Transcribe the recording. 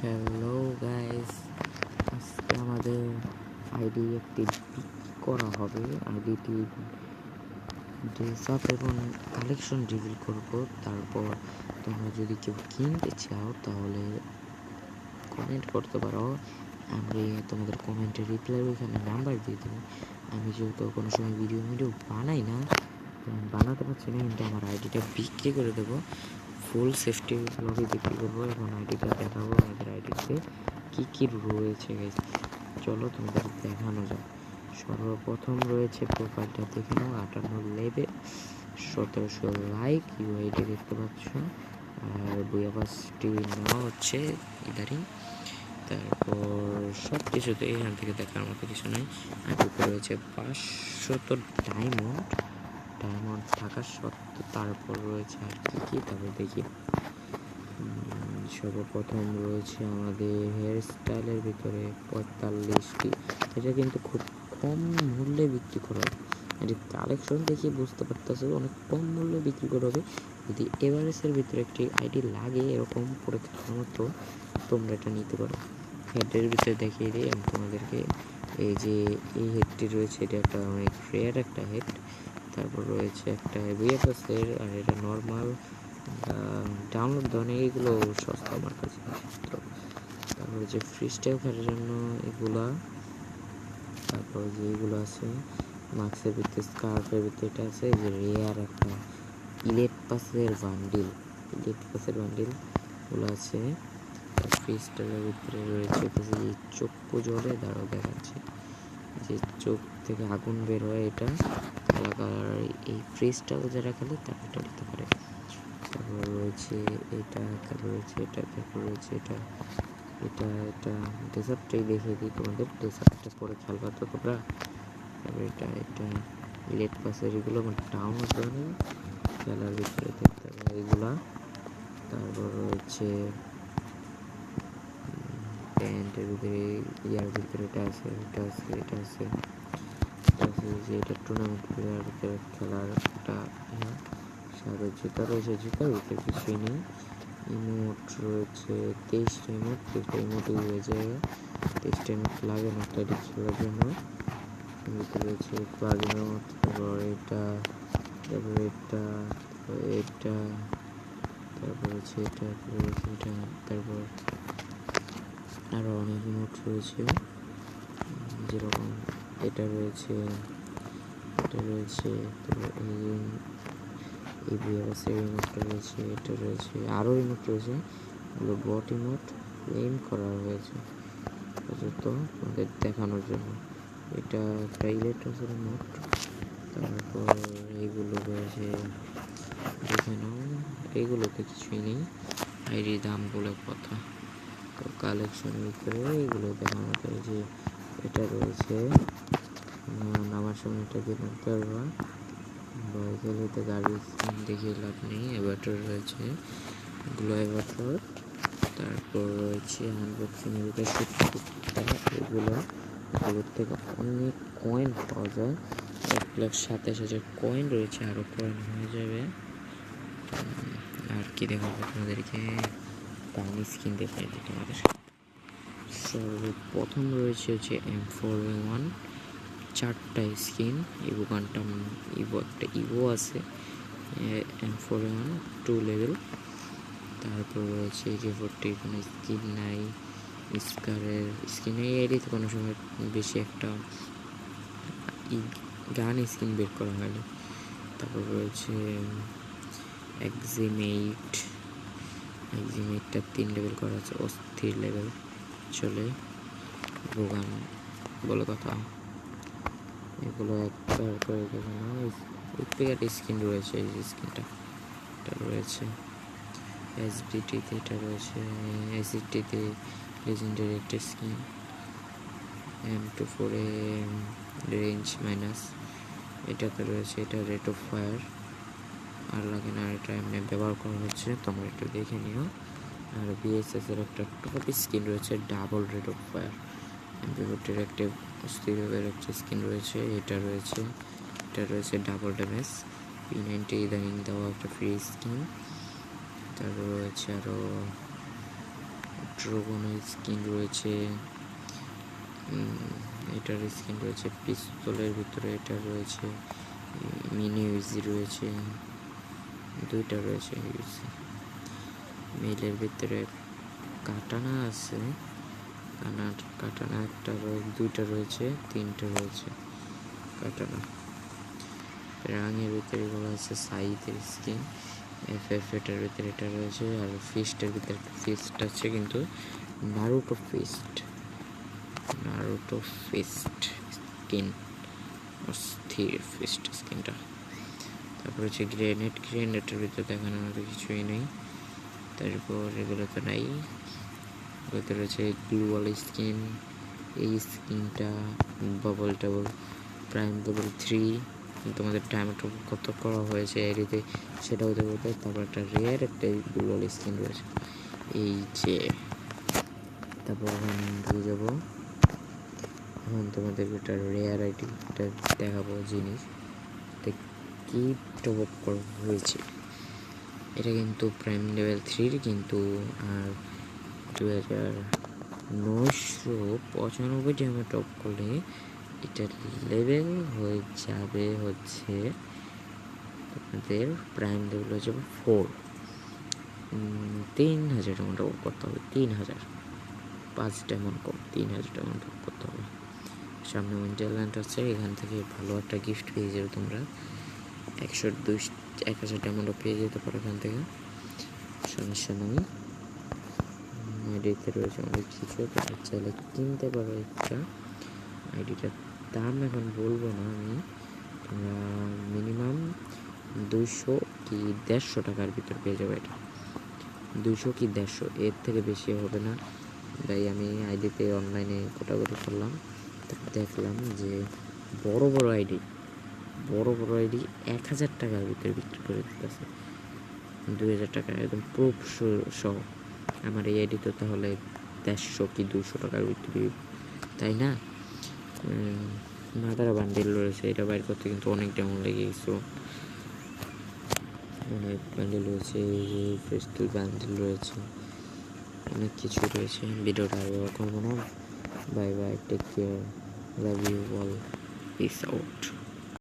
Hello guys, আজকে আমাদের ID একটি করা হবে। আইডিটি ড্রেস আপ এবং কালেকশন রিভিল করব। তারপর তোমরা যদি কেউ কিনতে চাও তাহলে কমেন্ট করতে পারো। আমি তোমাদের কমেন্টের রিপ্লাই ওইখানে নাম্বার দিয়ে দেবো। আমি যেহেতু কোনো সময় ভিডিও বানাই না, বানাতে পারছি না, কিন্তু আমার আইডিটা বিক্রি করে দেবো। ফুল সেফটি লগে বিক্রি করবো এবং আইডিটা দেখাবো আমাদের আইডিতে কী কী রয়েছে। চলো তোমাদের দেখানো যায়। সর্বপ্রথম রয়েছে প্রোফাইলটা দেখে নাও, 58 লেভেল, 1700 লাইক, ইউআইডি দেখতে পাচ্ছ, আর বুয়াবাসটি নেওয়া হচ্ছে ইদারিং। তারপর সব কিছুতে এখান থেকে দেখার মতো কিছু নেই। আইডিতে রয়েছে 500 ডায়মন্ড থাকার সত্ত্বেও। তারপর রয়েছে আর কি তারপর দেখি। সর্বপ্রথম রয়েছে আমাদের হেয়ার স্টাইলের ভিতরে 45টি। এটা কিন্তু খুব কম মূল্যে বিক্রি করা হবে। এটি কালেকশন দেখে বুঝতে পারতেছে অনেক কম মূল্যে বিক্রি করা হবে। যদি এভারেজের ভিতরে একটি আইডি লাগে এরকম পরীক্ষার মতো, তোমরা এটা নিতে পারো। হেডের ভিতরে দেখিয়ে দিই আমি তোমাদেরকে। এই যে এই হেডটি রয়েছে, এটা একটা অনেক রেয়ার একটা হেড। তারপর রয়েছে একটা ভিএফএসের, আর এটা নর্মাল ডাউনলোড ধরনের, এগুলো সস্তা আমার কাছে। তারপরে যে ফ্রি স্টাইল খেলার জন্য এগুলা, তারপর যে এগুলো আছে মাস্কের ভিতরে, স্কার্ফের ভিতরে এটা আছে যে রেয়ার একটা ইলেট পাসের বান্ডিল গুলো আছে। ফ্রি স্টাইলের ভিতরে রয়েছে চক্ষু জ্বলে, দাঁড়াও দেখাচ্ছে, যে চোখ থেকে আগুন বের হয়, এটা কালা কালার। এই ফ্রি স্টাইল যারা খেলে তারা এটা নিতে পারে। তারপর রয়েছে এটা, তারপর রয়েছে এটা, তারপর রয়েছে এটা এটা এটা ডেজার্টটাই দেখিয়ে দিই তোমাদের। ডেজার্টটা পরে খেলবা তো তোমরা। তারপর এটা লেট পাসের, এগুলো আমার ডাউনলোড করে খেলার ভিতরে দেখতে হবে এগুলা। তারপর রয়েছে প্যান্টের ভিতরে, ইয়ার ভিতরে এটা আছে, যে এটা টুর্নামেন্ট প্লেয়ার ভিতরে খেলার একটা সাথে জুতা রয়েছে। জুতার ভিতরে কিছুই নেই। ইমোট রয়েছে 23টা ইমোট, 23টা ইমোটই হয়ে যায়। 23টা ইমোট লাগে না একটা খেলার জন্য। ভিতরে রয়েছে প্লাগ ইমোট, তারপর এটা, তারপর এটা, এটা, তারপর হচ্ছে এটা, তারপর আরও অনেক ইমোট রয়েছে। যেরকম এটা রয়েছে, তারপর এই বিয়াবাসের ইমোটটা রয়েছে, এটা রয়েছে, আরও ইমোট রয়েছে। এগুলো বট ইমোট এম করা হয়েছে অন্তত তোমাদের দেখানোর জন্য। এটা একটা ইলেকট্রসের ইমোট। তারপর এইগুলো রয়েছে, দেখে নাও, এইগুলোতে কিছুই নেই। আইডি দাম বলে কথা। তো কালেকশনের ভিতরে এইগুলো দেখানো যায় যে এটা রয়েছে, নামার সময় এটা দিয়ে নামতে পারবা। বাইকের গাড়ি দেখিয়ে লাভ নেই। এভারটর রয়েছে, গ্লো এভারটর। তারপর রয়েছে আনবক্সিংয়ের ভিতরে 70 টাকা। এগুলোর থেকে অনেক কয়েন পাওয়া যায়। 1,27,000 কয়েন রয়েছে, আরও কয়েন হয়ে যাবে। আর কি দেখাবো তোমাদেরকে, গান স্কিন দেখাই দিই তোমাদের। সর্বপ্রথম রয়েছে হচ্ছে M4A1, 4টা স্কিন। ইভো গানটা, একটা ইভো আছে, M4A1 2 লেভেল। তারপর রয়েছে J40, কোনো স্কিন নাই। স্কারের স্কিন এই এরিতে কোনো সময় বেশি একটা গান স্কিন বের করা হয়নি। তারপর রয়েছে এক্সিমেটটা 3 লেভেল করা আছে, অস্থির লেভেল চলে। ভোগান বলে কথা। এগুলো একবার করে দেখে না, একটা স্কিন রয়েছে, এই যে স্কিনটা এটা রয়েছে এসডিটিতে, এটা রয়েছে এসডিটিতে লেজেন্ডারি একটা skin. M24 a range minus, এটাতে রয়েছে, এটা রেট অফ ফায়ার আর লাগে না, এটা এমনি ব্যবহার করা হচ্ছে, তোমরা একটু দেখে নিও। আর বিএসএস এর একটা টপ স্কিন রয়েছে, double rate of fire. M40 একটা অস্থিরের একটা স্কিন রয়েছে, এটা রয়েছে ডাবল ড্যামেজ। P90 ইদানিং দেওয়া একটা ফ্রি স্কিন। তারপর রয়েছে আরও ড্রাগনের স্কিন রয়েছে, এটার স্কিন রয়েছে, পিস্তলের ভিতরে এটা রয়েছে, মিনি ইউজি রয়েছে, দুইটা রয়েছে ইউজি। মেলের ভিতরে কাটানা আছে, কাটানা একটা দুইটা রয়েছে, তিনটা রয়েছে কাটানা। রাঙের ভিতরে বলা আছে সাইদের স্কিন, এটার ভিতরে এটা রয়েছে, আর ফিস্টের ভিতরে একটা ফিস্ট আছে, কিন্তু নারুটো ফিস্ট স্কিন, অস্থির ফিস্ট স্কিনটা। তারপর হচ্ছে গ্রেনেডের ভিতরে দেখানোর মতো কিছুই নেই। তারপর এগুলো তো নাই, এগুলোতে রয়েছে গ্লুয়াল স্কিন, এই স্কিনটা বাবল প্রাইম লেভেল 3, তোমাদের টাইমটা কত করা হয়েছে এডিতে সেটাও দেখতে। তারপর একটা রেয়ার একটা গ্লুয়াল স্কিন রয়েছে এই যে। তারপর এখন যাবো, এখন তোমাদেরকে একটা রেয়ার আইটেমটা দেখাবো জিনিস কি টপ আপ করা হয়েছে। এটা কিন্তু প্রাইম লেভেল 3, কিন্তু আর 2995 আমরা টপ করলে এটা লেভেল হয়ে যাবে হচ্ছে আপনাদের প্রাইম লেভেল হয়ে যাবে 4। 3000 ডায়মন্ড টপ করতে হবে, 3000, 5 ডায়মন্ড কম, 3000 ডায়মন্ড টপ করতে হবে। সামনে উইন্টারল্যান্ড আছে, এখান থেকে ভালো একটা গিফট পেয়ে যাবে তোমরা, 1000 ডায়মন্ডও পেয়ে যেতে পারো এখান থেকে, সমস্যা নেই। আইডিতে রয়েছে অনেক কিছু, তোমরা চাইলে কিনতে পারো একটা। আইডিটার দাম এখন বলবো না আমি, তোমরা মিনিমাম 200 কি 150 টাকার ভিতর পেয়ে যাবে এটা, 200 কি 150, এর থেকে বেশি হবে না। তাই আমি আইডিতে অনলাইনে কোটাকুটি করলাম, দেখলাম যে বড় বড় আইডি 1000 টাকার ভিতরে বিক্রি করে দিতেছে, 2000 টাকা একদম প্রুফ সহ। আমার এই আইডি তো তাহলে 150 কি 200 টাকার ভিতরে, তাই না? মাদারা বান্ডেল রয়েছে, এটা বাইর করতে কিন্তু অনেক ডাউন লেগে গেছিলো, অনেক বান্ডেল রয়েছে, ফেস্টিভ বান্ডেল রয়েছে, অনেক কিছু রয়েছে। ভিডিওটা আর করবো না, bye bye, take care, love you all, peace out.